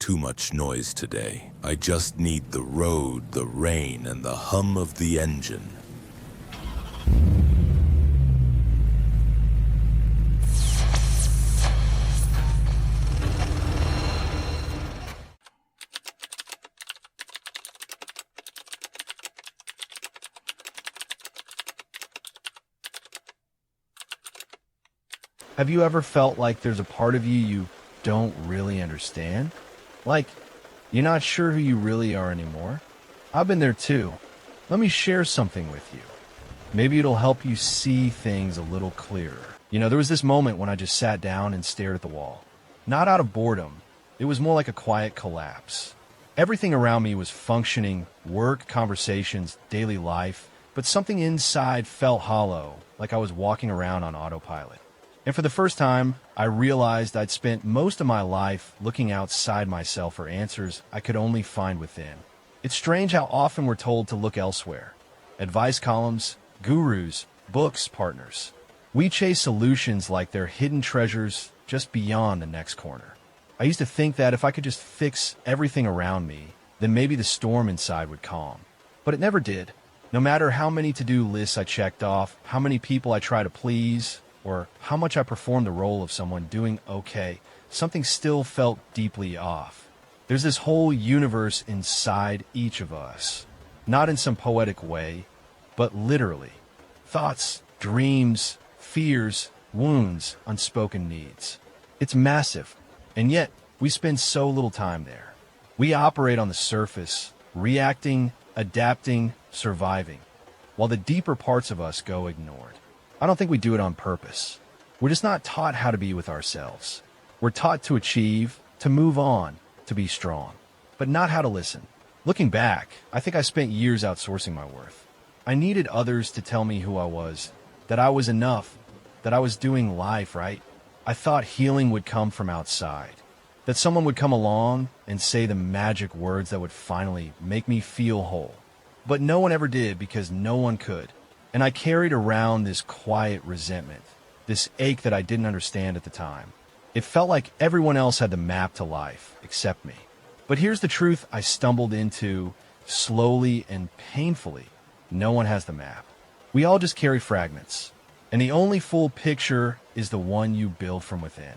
too much noise today. I just need the road, the rain, and the hum of the engine. Have you ever felt like there's a part of you don't really understand? Like, you're not sure who you really are anymore? I've been there too. Let me share something with you. Maybe it'll help you see things a little clearer. There was this moment when I just sat down and stared at the wall. Not out of boredom. It was more like a quiet collapse. Everything around me was functioning, work, conversations, daily life, but something inside felt hollow, like I was walking around on autopilot. And for the first time, I realized I'd spent most of my life looking outside myself for answers I could only find within. It's strange how often we're told to look elsewhere. Advice columns, gurus, books, partners. We chase solutions like they're hidden treasures just beyond the next corner. I used to think that if I could just fix everything around me, then maybe the storm inside would calm. But it never did. No matter how many to-do lists I checked off, how many people I try to please, or how much I performed the role of someone doing okay, something still felt deeply off. There's this whole universe inside each of us, not in some poetic way, but literally. Thoughts, dreams, fears, wounds, unspoken needs. It's massive, and yet we spend so little time there. We operate on the surface, reacting, adapting, surviving, while the deeper parts of us go ignored. I don't think we do it on purpose. We're just not taught how to be with ourselves. We're taught to achieve, to move on, to be strong, but not how to listen. Looking back, I think I spent years outsourcing my worth. I needed others to tell me who I was, that I was enough, that I was doing life right. I thought healing would come from outside, that someone would come along and say the magic words that would finally make me feel whole. But no one ever did because no one could. And I carried around this quiet resentment, this ache that I didn't understand at the time. It felt like everyone else had the map to life, except me. But here's the truth I stumbled into slowly and painfully. No one has the map. We all just carry fragments. And the only full picture is the one you build from within.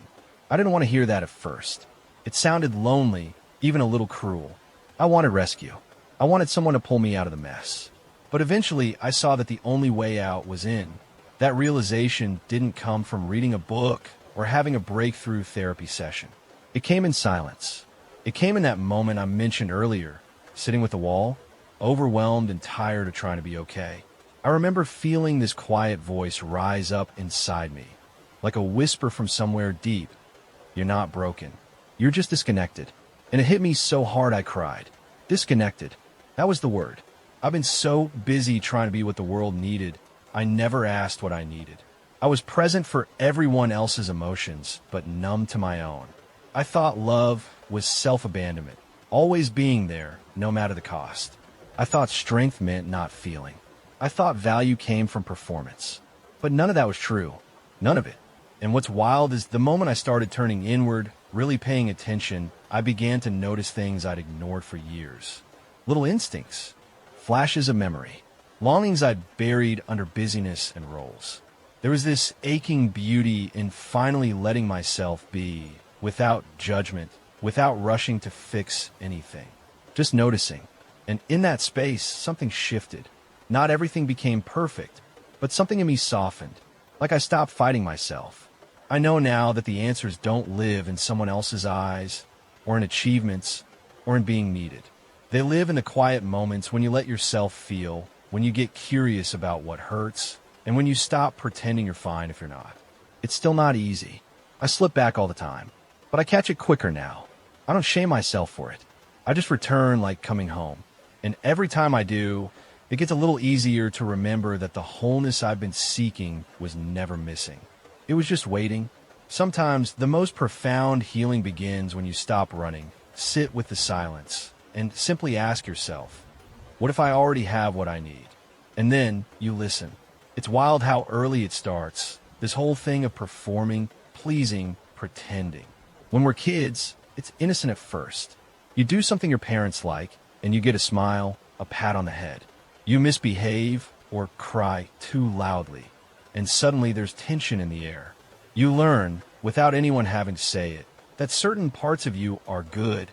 I didn't want to hear that at first. It sounded lonely, even a little cruel. I wanted rescue. I wanted someone to pull me out of the mess. But eventually, I saw that the only way out was in. That realization didn't come from reading a book or having a breakthrough therapy session. It came in silence. It came in that moment I mentioned earlier, sitting with the wall, overwhelmed and tired of trying to be okay. I remember feeling this quiet voice rise up inside me, like a whisper from somewhere deep. You're not broken. You're just disconnected. And it hit me so hard I cried. Disconnected. That was the word. I've been so busy trying to be what the world needed, I never asked what I needed. I was present for everyone else's emotions, but numb to my own. I thought love was self-abandonment, always being there, no matter the cost. I thought strength meant not feeling. I thought value came from performance. But none of that was true. None of it. And what's wild is the moment I started turning inward, really paying attention, I began to notice things I'd ignored for years. Little instincts. Flashes of memory, longings I'd buried under busyness and roles. There was this aching beauty in finally letting myself be, without judgment, without rushing to fix anything. Just noticing. And in that space, something shifted. Not everything became perfect, but something in me softened, like I stopped fighting myself. I know now that the answers don't live in someone else's eyes, or in achievements, or in being needed. They live in the quiet moments when you let yourself feel, when you get curious about what hurts, and when you stop pretending you're fine if you're not. It's still not easy. I slip back all the time, but I catch it quicker now. I don't shame myself for it. I just return like coming home. And every time I do, it gets a little easier to remember that the wholeness I've been seeking was never missing. It was just waiting. Sometimes the most profound healing begins when you stop running, sit with the silence, and simply ask yourself, what if I already have what I need? And then you listen. It's wild how early it starts, this whole thing of performing, pleasing, pretending. When we're kids, It's innocent at first. You do something your parents like, and you get a smile, a pat on the head. You misbehave or cry too loudly, and suddenly there's tension in the air. You learn, without anyone having to say it, that certain parts of you are good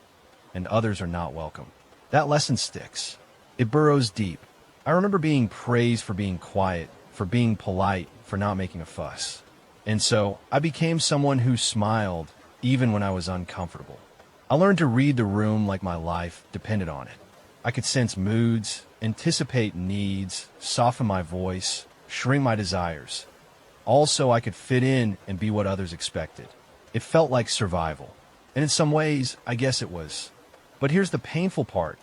and others are not welcome. That lesson sticks. It burrows deep. I remember being praised for being quiet, for being polite, for not making a fuss. And so I became someone who smiled even when I was uncomfortable. I learned to read the room like my life depended on it. I could sense moods, anticipate needs, soften my voice, shrink my desires. Also, I could fit in and be what others expected. It felt like survival. And in some ways, I guess it was. But here's the painful part.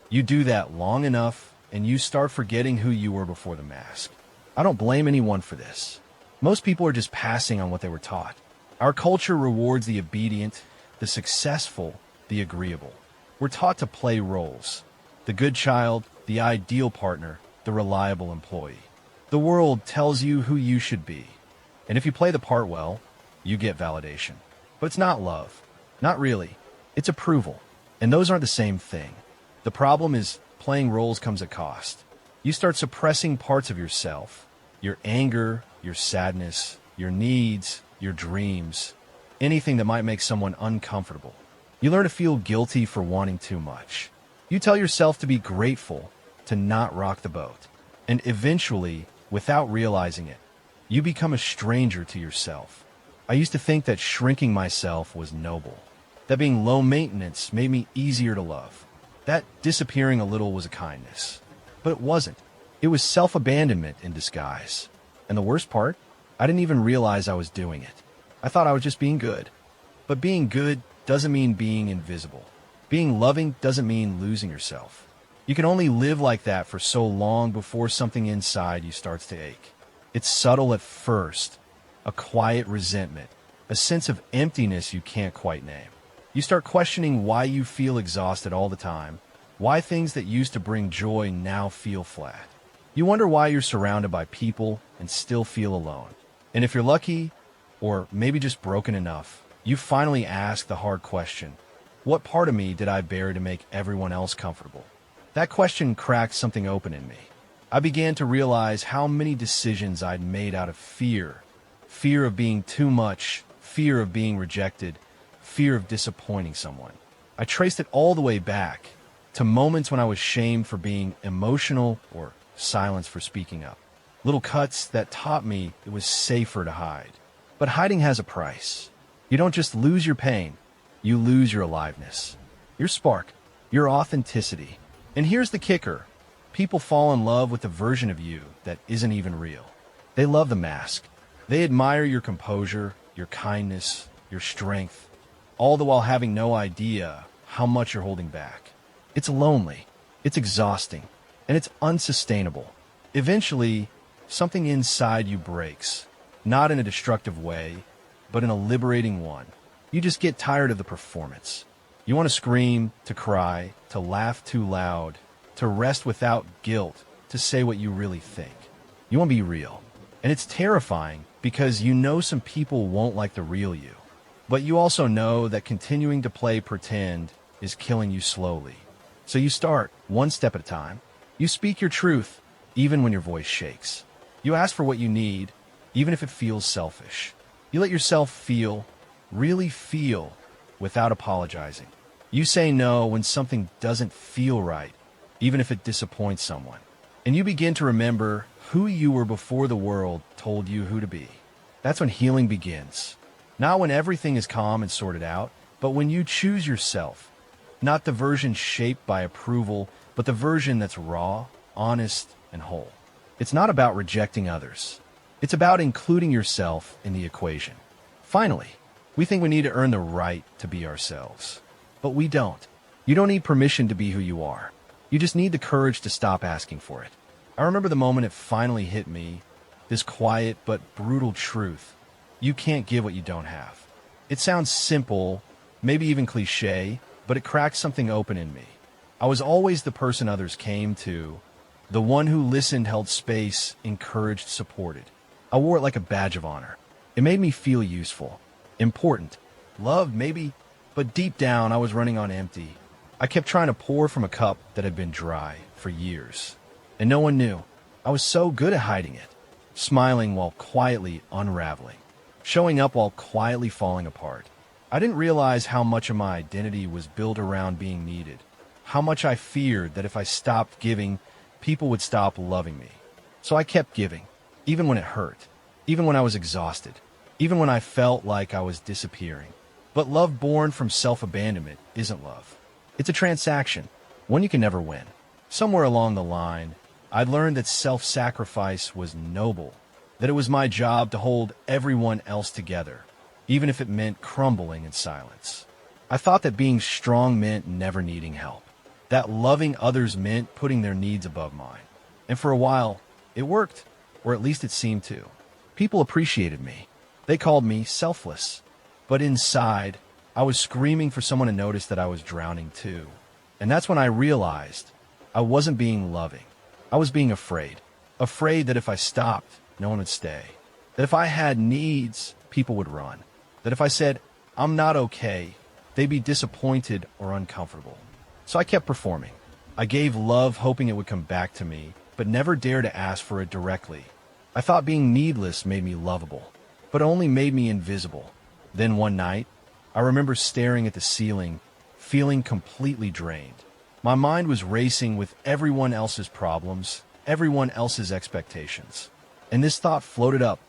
You do that long enough, and you start forgetting who you were before the mask. I don't blame anyone for this. Most people are just passing on what they were taught. Our culture rewards the obedient, the successful, the agreeable. We're taught to play roles. The good child, the ideal partner, the reliable employee. The world tells you who you should be. And if you play the part well, you get validation. But it's not love. Not really. It's approval. And those aren't the same thing. The problem is playing roles comes at cost. You start suppressing parts of yourself. Your anger, your sadness, your needs, your dreams. Anything that might make someone uncomfortable. You learn to feel guilty for wanting too much. You tell yourself to be grateful, to not rock the boat. And eventually, without realizing it, you become a stranger to yourself. I used to think that shrinking myself was noble. That being low maintenance made me easier to love. That disappearing a little was a kindness. But it wasn't. It was self-abandonment in disguise. And the worst part, I didn't even realize I was doing it. I thought I was just being good. But being good doesn't mean being invisible. Being loving doesn't mean losing yourself. You can only live like that for so long before something inside you starts to ache. It's subtle at first, a quiet resentment, a sense of emptiness you can't quite name. You start questioning why you feel exhausted all the time, why things that used to bring joy now feel flat. You wonder why you're surrounded by people and still feel alone. And if you're lucky, or maybe just broken enough, you finally ask the hard question, what part of me did I bury to make everyone else comfortable? That question cracked something open in me. I began to realize how many decisions I'd made out of fear. Fear of being too much, fear of being rejected, fear of disappointing someone. I traced it all the way back to moments when I was shamed for being emotional or silenced for speaking up. Little cuts that taught me it was safer to hide. But hiding has a price. You don't just lose your pain, you lose your aliveness, your spark, your authenticity. And here's the kicker. People fall in love with the version of you that isn't even real. They love the mask. They admire your composure, your kindness, your strength, all the while having no idea how much you're holding back. It's lonely, it's exhausting, and it's unsustainable. Eventually, something inside you breaks, not in a destructive way, but in a liberating one. You just get tired of the performance. You want to scream, to cry, to laugh too loud, to rest without guilt, to say what you really think. You want to be real. And it's terrifying because you know some people won't like the real you. But you also know that continuing to play pretend is killing you slowly. So you start one step at a time. You speak your truth, even when your voice shakes. You ask for what you need, even if it feels selfish. You let yourself feel, really feel, without apologizing. You say no when something doesn't feel right, even if it disappoints someone. And you begin to remember who you were before the world told you who to be. That's when healing begins. Not when everything is calm and sorted out, but when you choose yourself. Not the version shaped by approval, but the version that's raw, honest, and whole. It's not about rejecting others. It's about including yourself in the equation. Finally, we think we need to earn the right to be ourselves. But we don't. You don't need permission to be who you are. You just need the courage to stop asking for it. I remember the moment it finally hit me, this quiet but brutal truth. You can't give what you don't have. It sounds simple, maybe even cliche, but it cracked something open in me. I was always the person others came to, the one who listened, held space, encouraged, supported. I wore it like a badge of honor. It made me feel useful, important, loved, maybe But deep down, I was running on empty. I kept trying to pour from a cup that had been dry for years. And no one knew. I was so good at hiding it, smiling while quietly unraveling, showing up while quietly falling apart. I didn't realize how much of my identity was built around being needed, how much I feared that if I stopped giving, people would stop loving me. So I kept giving, even when it hurt, even when I was exhausted, even when I felt like I was disappearing. But love born from self-abandonment isn't love. It's a transaction, one you can never win. Somewhere along the line, I learned that self-sacrifice was noble, that it was my job to hold everyone else together, even if it meant crumbling in silence. I thought that being strong meant never needing help, that loving others meant putting their needs above mine. And for a while, it worked, or at least it seemed to. People appreciated me. They called me selfless. But inside, I was screaming for someone to notice that I was drowning too. And that's when I realized I wasn't being loving. I was being afraid. Afraid that if I stopped, no one would stay. That if I had needs, people would run. That if I said, I'm not okay, they'd be disappointed or uncomfortable. So I kept performing. I gave love hoping it would come back to me, but never dared to ask for it directly. I thought being needless made me lovable, but only made me invisible. Then one night, I remember staring at the ceiling, feeling completely drained. My mind was racing with everyone else's problems, everyone else's expectations. And this thought floated up.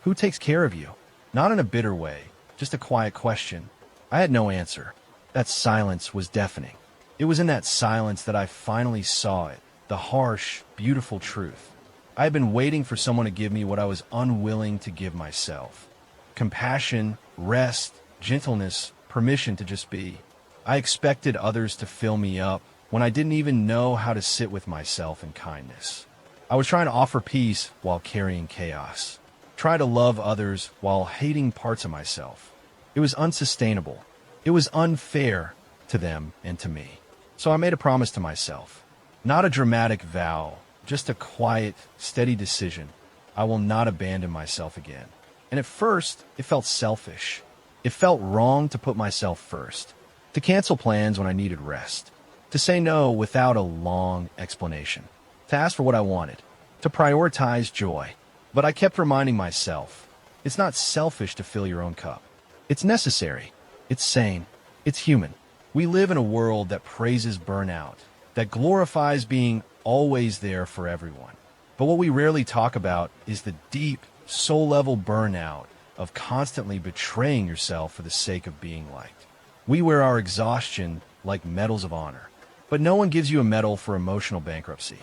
Who takes care of you? Not in a bitter way, just a quiet question. I had no answer. That silence was deafening. It was in that silence that I finally saw it, the harsh, beautiful truth. I had been waiting for someone to give me what I was unwilling to give myself. Compassion, rest, gentleness, permission to just be. I expected others to fill me up when I didn't even know how to sit with myself in kindness. I was trying to offer peace while carrying chaos. Try to love others while hating parts of myself. It was unsustainable. It was unfair to them and to me. So I made a promise to myself. Not a dramatic vow, just a quiet, steady decision. I will not abandon myself again. And at first, it felt selfish. It felt wrong to put myself first, to cancel plans when I needed rest, to say no without a long explanation, to ask for what I wanted, to prioritize joy. But I kept reminding myself, it's not selfish to fill your own cup. It's necessary. It's sane. It's human. We live in a world that praises burnout, that glorifies being always there for everyone. But what we rarely talk about is the deep, soul-level burnout of constantly betraying yourself for the sake of being liked. We wear our exhaustion like medals of honor, but no one gives you a medal for emotional bankruptcy.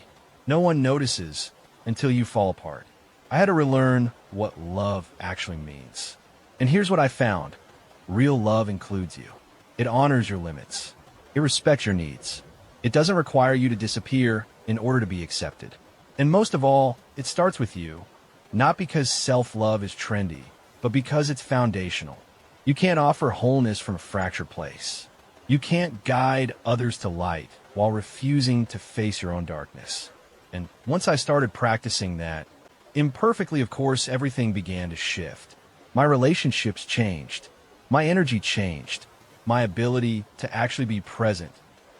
No one notices until you fall apart. I had to relearn what love actually means. And here's what I found. Real love includes you. It honors your limits. It respects your needs. It doesn't require you to disappear in order to be accepted. And most of all, it starts with you, not because self-love is trendy, but because it's foundational. You can't offer wholeness from a fractured place. You can't guide others to light while refusing to face your own darkness. And once I started practicing that, imperfectly, of course, everything began to shift. My relationships changed. My energy changed. My ability to actually be present,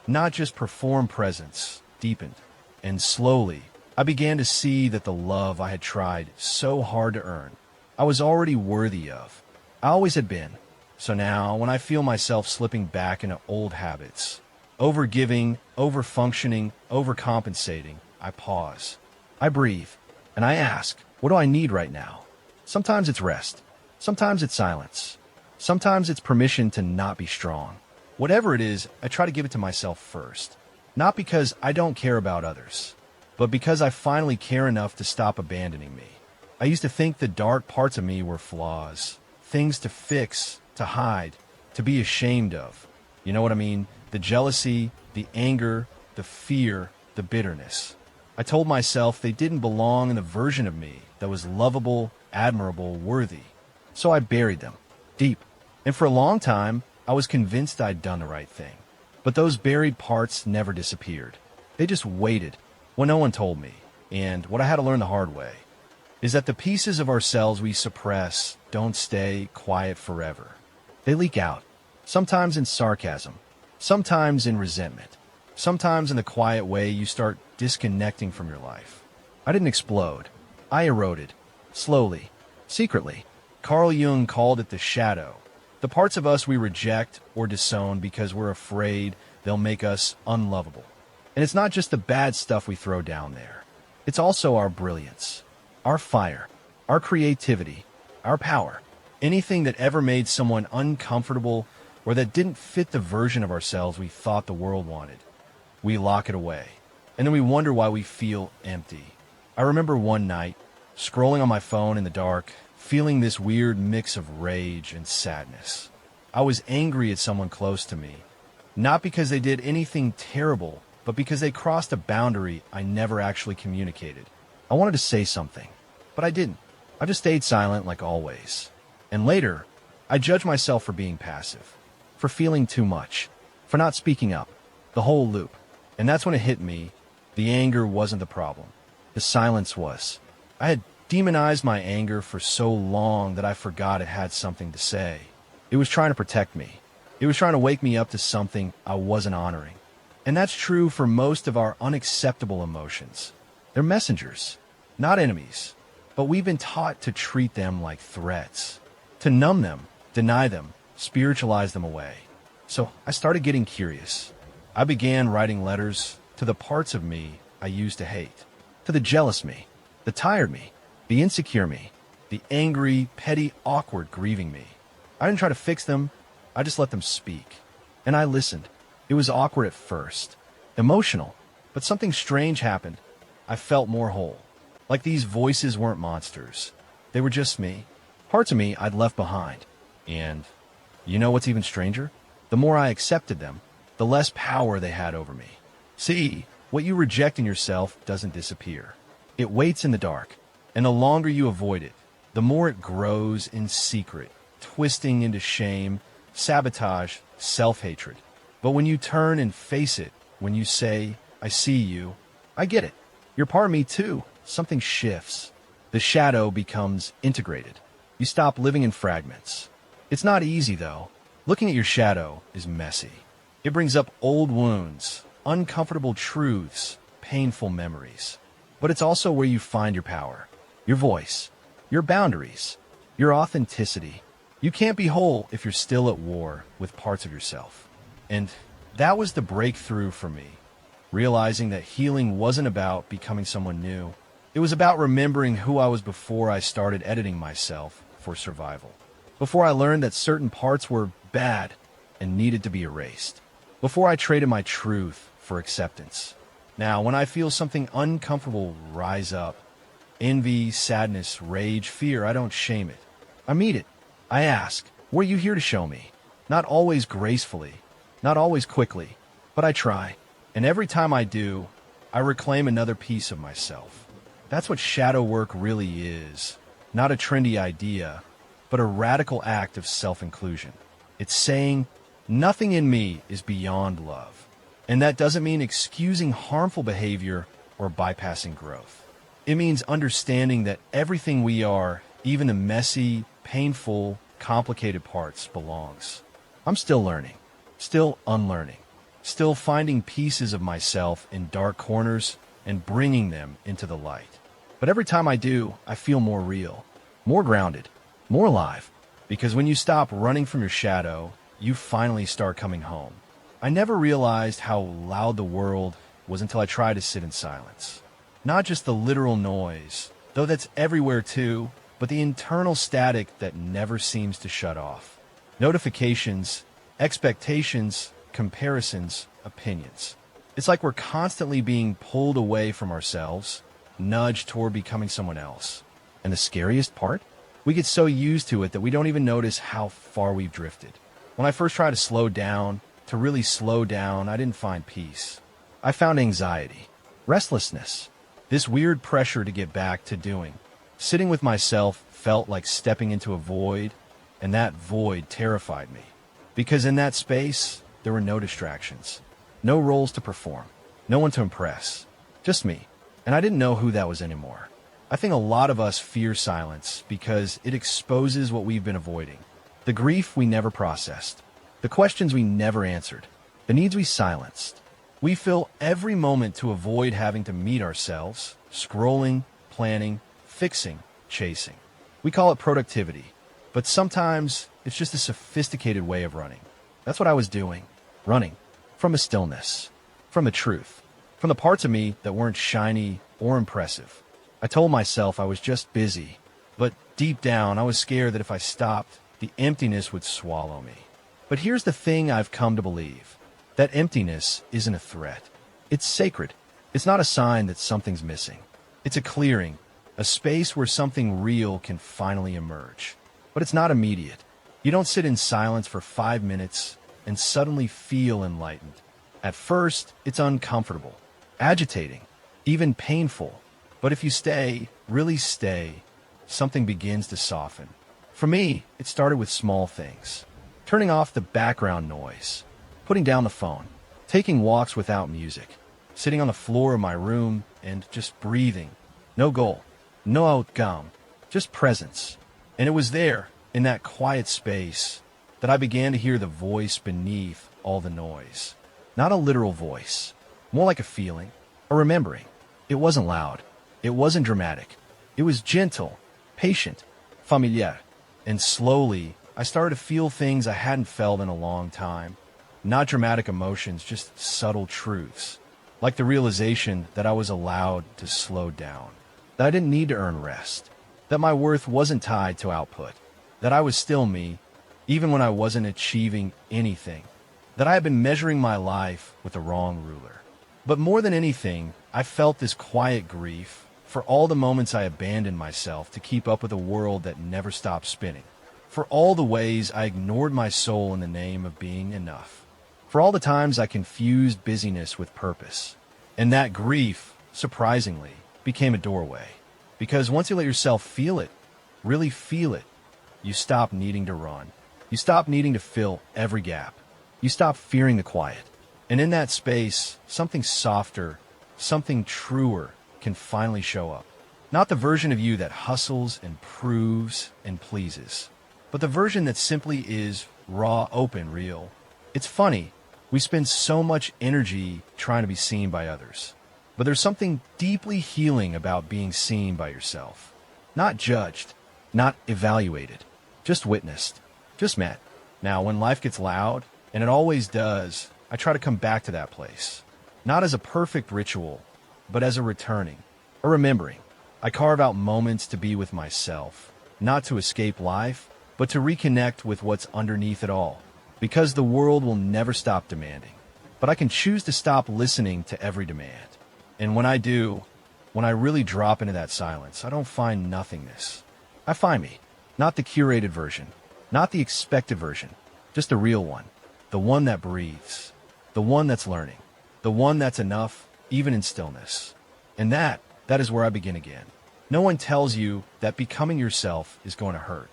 not just perform presence, deepened. And slowly, I began to see that the love I had tried so hard to earn, I was already worthy of. I always had been. So now, when I feel myself slipping back into old habits, overgiving, overfunctioning, overcompensating, I pause. I breathe. And I ask, what do I need right now? Sometimes it's rest. Sometimes it's silence. Sometimes it's permission to not be strong. Whatever it is, I try to give it to myself first. Not because I don't care about others, but because I finally care enough to stop abandoning me. I used to think the dark parts of me were flaws, things to fix, to hide, to be ashamed of. You know what I mean? The jealousy, the anger, the fear, the bitterness. I told myself they didn't belong in the version of me that was lovable, admirable, worthy. So I buried them, deep. And for a long time, I was convinced I'd done the right thing. But those buried parts never disappeared. They just waited when no one told me. And what I had to learn the hard way is that the pieces of ourselves we suppress don't stay quiet forever. They leak out, Sometimes in sarcasm, sometimes in resentment, sometimes in the quiet way you start disconnecting from your life. I didn't explode. I eroded. Slowly. Secretly. Carl Jung called it the shadow. The parts of us we reject or disown because we're afraid they'll make us unlovable. And it's not just the bad stuff we throw down there. It's also our brilliance, our fire, our creativity, our power. Anything that ever made someone uncomfortable or that didn't fit the version of ourselves we thought the world wanted. We lock it away. And then we wonder why we feel empty. I remember one night, scrolling on my phone in the dark, feeling this weird mix of rage and sadness. I was angry at someone close to me, not because they did anything terrible, but because they crossed a boundary I never actually communicated. I wanted to say something, but I didn't. I just stayed silent like always. And later, I judged myself for being passive, for feeling too much, for not speaking up, the whole loop. And that's when it hit me. The anger wasn't the problem. The silence was. I had demonized my anger for so long that I forgot it had something to say. It was trying to protect me. It was trying to wake me up to something I wasn't honoring. And that's true for most of our unacceptable emotions. They're messengers, not enemies. But we've been taught to treat them like threats, to numb them, deny them, spiritualize them away. So I started getting curious. I began writing letters to the parts of me I used to hate, to the jealous me, the tired me, the insecure me, the angry, petty, awkward, grieving me. I didn't try to fix them. I just let them speak. And I listened. It was awkward at first, emotional, but something strange happened. I felt more whole. Like these voices weren't monsters. They were just me. Parts of me I'd left behind. And you know what's even stranger? The more I accepted them, the less power they had over me. See, what you reject in yourself doesn't disappear. It waits in the dark. And the longer you avoid it, the more it grows in secret, twisting into shame, sabotage, self-hatred. But when you turn and face it, when you say, I see you, I get it. You're part of me too. Something shifts. The shadow becomes integrated. You stop living in fragments. It's not easy though. Looking at your shadow is messy. It brings up old wounds, uncomfortable truths, painful memories. But it's also where you find your power, your voice, your boundaries, your authenticity. You can't be whole if you're still at war with parts of yourself. And that was the breakthrough for me, realizing that healing wasn't about becoming someone new. It was about remembering who I was before I started editing myself for survival. Before I learned that certain parts were bad and needed to be erased. Before I traded my truth for acceptance. Now, when I feel something uncomfortable rise up, envy, sadness, rage, fear, I don't shame it. I meet it. I ask, what are you here to show me? Not always gracefully, not always quickly, but I try. And every time I do, I reclaim another piece of myself. That's what shadow work really is. Not a trendy idea, but a radical act of self-inclusion. It's saying, nothing in me is beyond love. And that doesn't mean excusing harmful behavior or bypassing growth. It means understanding that everything we are, even the messy, painful, complicated parts, belongs. I'm still learning, still unlearning, still finding pieces of myself in dark corners and bringing them into the light. But every time I do, I feel more real, more grounded, more alive. Because when you stop running from your shadow, you finally start coming home. I never realized how loud the world was until I tried to sit in silence. Not just the literal noise, though that's everywhere too, but the internal static that never seems to shut off. Notifications, expectations, comparisons, opinions. It's like we're constantly being pulled away from ourselves, nudged toward becoming someone else. And the scariest part? We get so used to it that we don't even notice how far we've drifted. When I first tried to slow down, to really slow down, I didn't find peace. I found anxiety, restlessness, this weird pressure to get back to doing. Sitting with myself felt like stepping into a void, and that void terrified me. Because in that space, there were no distractions, no roles to perform, no one to impress, just me. And I didn't know who that was anymore. I think a lot of us fear silence because it exposes what we've been avoiding. The grief we never processed, the questions we never answered, the needs we silenced. We fill every moment to avoid having to meet ourselves, scrolling, planning, fixing, chasing. We call it productivity, but sometimes it's just a sophisticated way of running. That's what I was doing, running from a stillness, from the truth, from the parts of me that weren't shiny or impressive. I told myself I was just busy, but deep down I was scared that if I stopped, the emptiness would swallow me. But here's the thing I've come to believe. That emptiness isn't a threat. It's sacred. It's not a sign that something's missing. It's a clearing, a space where something real can finally emerge. But it's not immediate. You don't sit in silence for 5 minutes and suddenly feel enlightened. At first, it's uncomfortable, agitating, even painful. But if you stay, really stay, something begins to soften. For me, it started with small things. Turning off the background noise, putting down the phone, taking walks without music, sitting on the floor of my room and just breathing. No goal, no outcome, just presence. And it was there, in that quiet space, that I began to hear the voice beneath all the noise. Not a literal voice, more like a feeling, a remembering. It wasn't loud. It wasn't dramatic. It was gentle, patient, familiar. And slowly, I started to feel things I hadn't felt in a long time. Not dramatic emotions, just subtle truths. Like the realization that I was allowed to slow down. That I didn't need to earn rest. That my worth wasn't tied to output. That I was still me, even when I wasn't achieving anything. That I had been measuring my life with the wrong ruler. But more than anything, I felt this quiet grief for all the moments I abandoned myself to keep up with a world that never stopped spinning. For all the ways I ignored my soul in the name of being enough. For all the times I confused busyness with purpose. And that grief, surprisingly, became a doorway. Because once you let yourself feel it, really feel it, you stop needing to run. You stop needing to fill every gap. You stop fearing the quiet. And in that space, something softer, something truer can finally show up. Not the version of you that hustles and proves and pleases, but the version that simply is raw, open, real. It's funny, we spend so much energy trying to be seen by others, but there's something deeply healing about being seen by yourself. Not judged, not evaluated, just witnessed, just met. Now, when life gets loud, and it always does, I try to come back to that place. Not as a perfect ritual, but as a returning, a remembering. I carve out moments to be with myself, not to escape life, but to reconnect with what's underneath it all. Because the world will never stop demanding. But I can choose to stop listening to every demand. And when I do, when I really drop into that silence, I don't find nothingness. I find me. Not the curated version, not the expected version, just the real one. The one that breathes. The one that's learning. The one that's enough, even in stillness. And that is where I begin again. No one tells you that becoming yourself is going to hurt.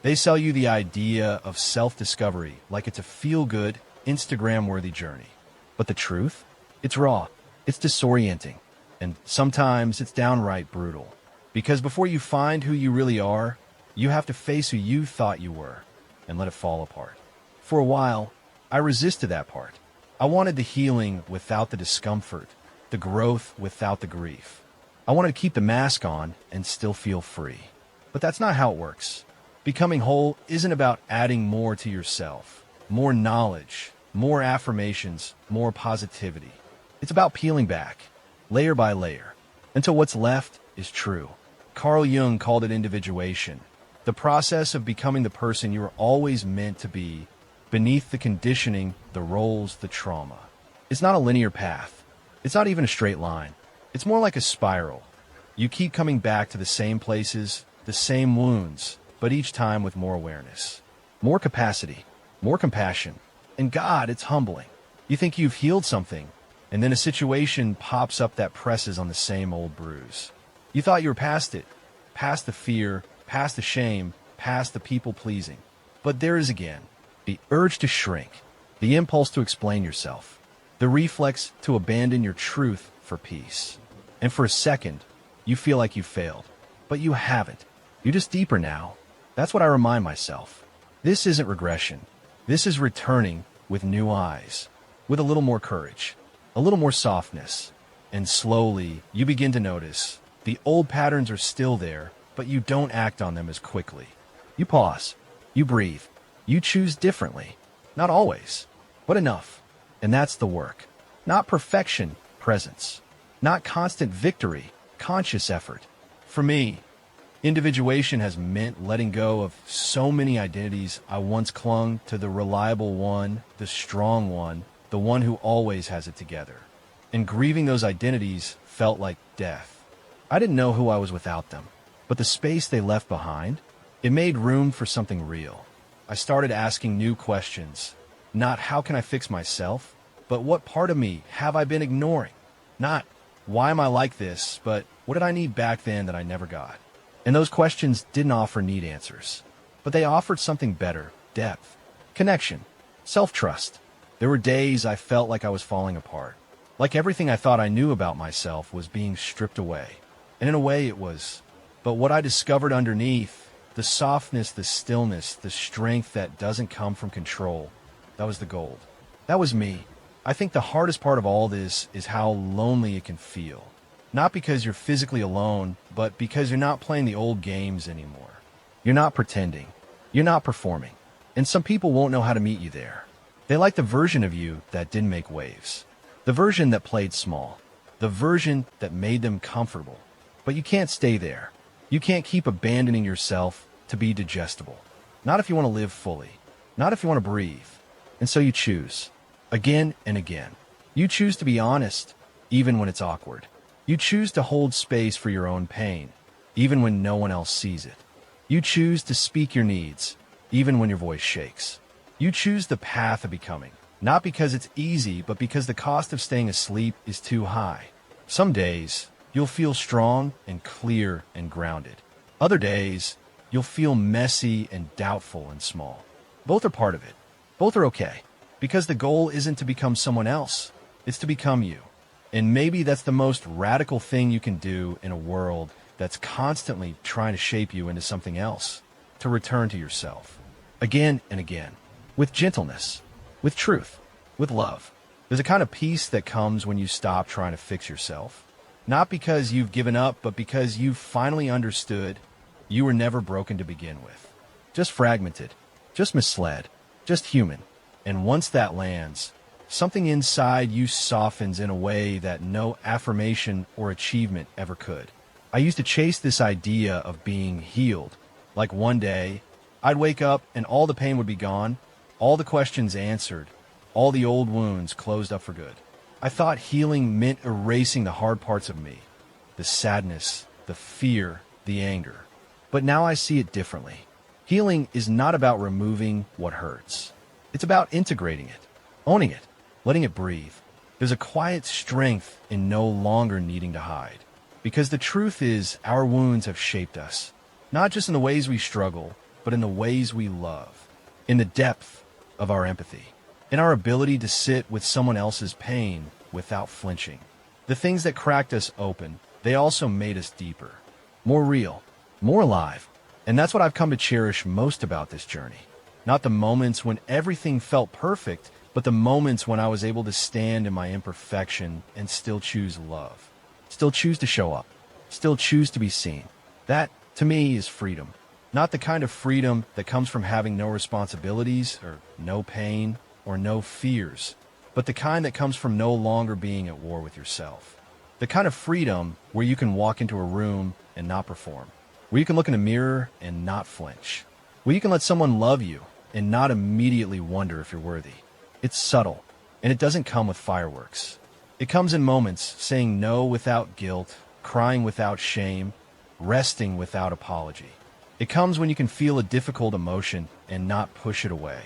They sell you the idea of self-discovery like it's a feel-good, Instagram-worthy journey. But the truth? It's raw. It's disorienting. And sometimes it's downright brutal. Because before you find who you really are, you have to face who you thought you were and let it fall apart. For a while, I resisted that part. I wanted the healing without the discomfort, the growth without the grief. I wanted to keep the mask on and still feel free. But that's not how it works. Becoming whole isn't about adding more to yourself, more knowledge, more affirmations, more positivity. It's about peeling back, layer by layer, until what's left is true. Carl Jung called it individuation, the process of becoming the person you were always meant to be, beneath the conditioning, the roles, the trauma. It's not a linear path. It's not even a straight line. It's more like a spiral. You keep coming back to the same places, the same wounds, but each time with more awareness, more capacity, more compassion. And God, it's humbling. You think you've healed something, and then a situation pops up that presses on the same old bruise. You thought you were past it, past the fear, past the shame, past the people-pleasing. But there is again, the urge to shrink, the impulse to explain yourself, the reflex to abandon your truth for peace. And for a second, you feel like you failed. But you haven't. You're just deeper now. That's what I remind myself. This isn't regression. This is returning with new eyes, with a little more courage, a little more softness. And slowly, you begin to notice the old patterns are still there, but you don't act on them as quickly. You pause, you breathe, you choose differently. Not always, but enough. And that's the work. Not perfection, presence. Not constant victory, conscious effort. For me, individuation has meant letting go of so many identities I once clung to: the reliable one, the strong one, the one who always has it together. And grieving those identities felt like death. I didn't know who I was without them, but the space they left behind, it made room for something real. I started asking new questions. Not how can I fix myself, but what part of me have I been ignoring? Not why am I like this, but what did I need back then that I never got? And those questions didn't offer neat answers, but they offered something better: depth, connection, self-trust. There were days I felt like I was falling apart, like everything I thought I knew about myself was being stripped away. And in a way it was. But what I discovered underneath, the softness, the stillness, the strength that doesn't come from control, that was the gold. That was me. I think the hardest part of all this is how lonely it can feel. Not because you're physically alone, but because you're not playing the old games anymore. You're not pretending. You're not performing. And some people won't know how to meet you there. They like the version of you that didn't make waves. The version that played small. The version that made them comfortable. But you can't stay there. You can't keep abandoning yourself to be digestible. Not if you want to live fully. Not if you want to breathe. And so you choose. Again and again. You choose to be honest, even when it's awkward. You choose to hold space for your own pain, even when no one else sees it. You choose to speak your needs, even when your voice shakes. You choose the path of becoming, not because it's easy, but because the cost of staying asleep is too high. Some days, you'll feel strong and clear and grounded. Other days, you'll feel messy and doubtful and small. Both are part of it. Both are okay. Because the goal isn't to become someone else. It's to become you. And maybe that's the most radical thing you can do in a world that's constantly trying to shape you into something else. To return to yourself. Again and again. With gentleness. With truth. With love. There's a kind of peace that comes when you stop trying to fix yourself. Not because you've given up, but because you've finally understood you were never broken to begin with. Just fragmented. Just misled. Just human. And once that lands, something inside you softens in a way that no affirmation or achievement ever could. I used to chase this idea of being healed. Like one day, I'd wake up and all the pain would be gone, all the questions answered, all the old wounds closed up for good. I thought healing meant erasing the hard parts of me, the sadness, the fear, the anger. But now I see it differently. Healing is not about removing what hurts. It's about integrating it, owning it, letting it breathe. There's a quiet strength in no longer needing to hide. Because the truth is, our wounds have shaped us, not just in the ways we struggle, but in the ways we love, in the depth of our empathy, in our ability to sit with someone else's pain without flinching. The things that cracked us open, they also made us deeper, more real, more alive. And that's what I've come to cherish most about this journey. Not the moments when everything felt perfect, but the moments when I was able to stand in my imperfection and still choose love. Still choose to show up. Still choose to be seen. That, to me, is freedom. Not the kind of freedom that comes from having no responsibilities or no pain or no fears, but the kind that comes from no longer being at war with yourself. The kind of freedom where you can walk into a room and not perform, where you can look in a mirror and not flinch, where you can let someone love you and not immediately wonder if you're worthy. It's subtle, and it doesn't come with fireworks. It comes in moments, saying no without guilt, crying without shame, resting without apology. It comes when you can feel a difficult emotion and not push it away.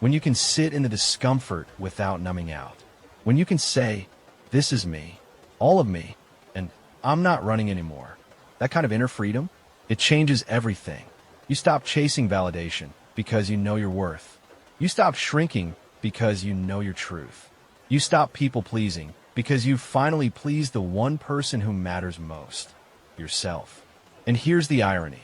When you can sit in the discomfort without numbing out. When you can say, this is me, all of me, and I'm not running anymore. That kind of inner freedom, it changes everything. You stop chasing validation because you know your worth. You stop shrinking because you know your truth. You stop people-pleasing because you've finally pleased the one person who matters most, yourself. And here's the irony.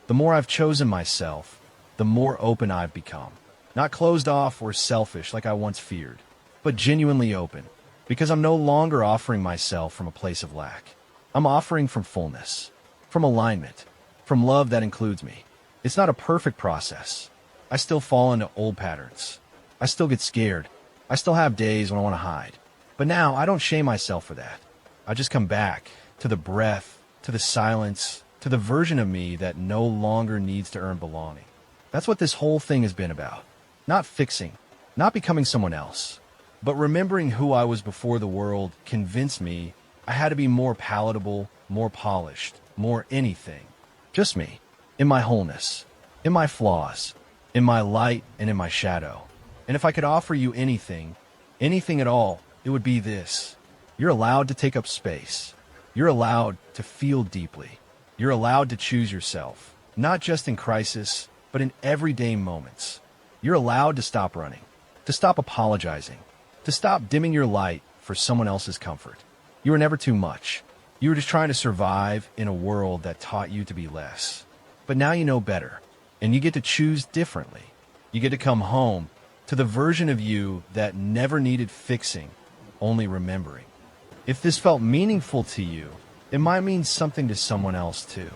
The more I've chosen myself, the more open I've become. Not closed off or selfish like I once feared, but genuinely open, because I'm no longer offering myself from a place of lack. I'm offering from fullness, from alignment, from love that includes me. It's not a perfect process. I still fall into old patterns. I still get scared. I still have days when I want to hide. But now I don't shame myself for that. I just come back to the breath, to the silence, to the version of me that no longer needs to earn belonging. That's what this whole thing has been about. Not fixing, not becoming someone else, but remembering who I was before the world convinced me I had to be more palatable, more polished, more anything. Just me, in my wholeness, in my flaws, in my light and in my shadow. And if I could offer you anything, anything at all, it would be this. You're allowed to take up space. You're allowed to feel deeply. You're allowed to choose yourself, not just in crisis, but in everyday moments. You're allowed to stop running, to stop apologizing, to stop dimming your light for someone else's comfort. You were never too much. You were just trying to survive in a world that taught you to be less. But now you know better, and you get to choose differently. You get to come home to the version of you that never needed fixing, only remembering. If this felt meaningful to you, it might mean something to someone else too.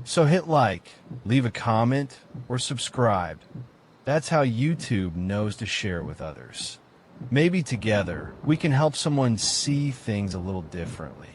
So hit like, leave a comment, or subscribe. That's how YouTube knows to share it with others. Maybe together we can help someone see things a little differently.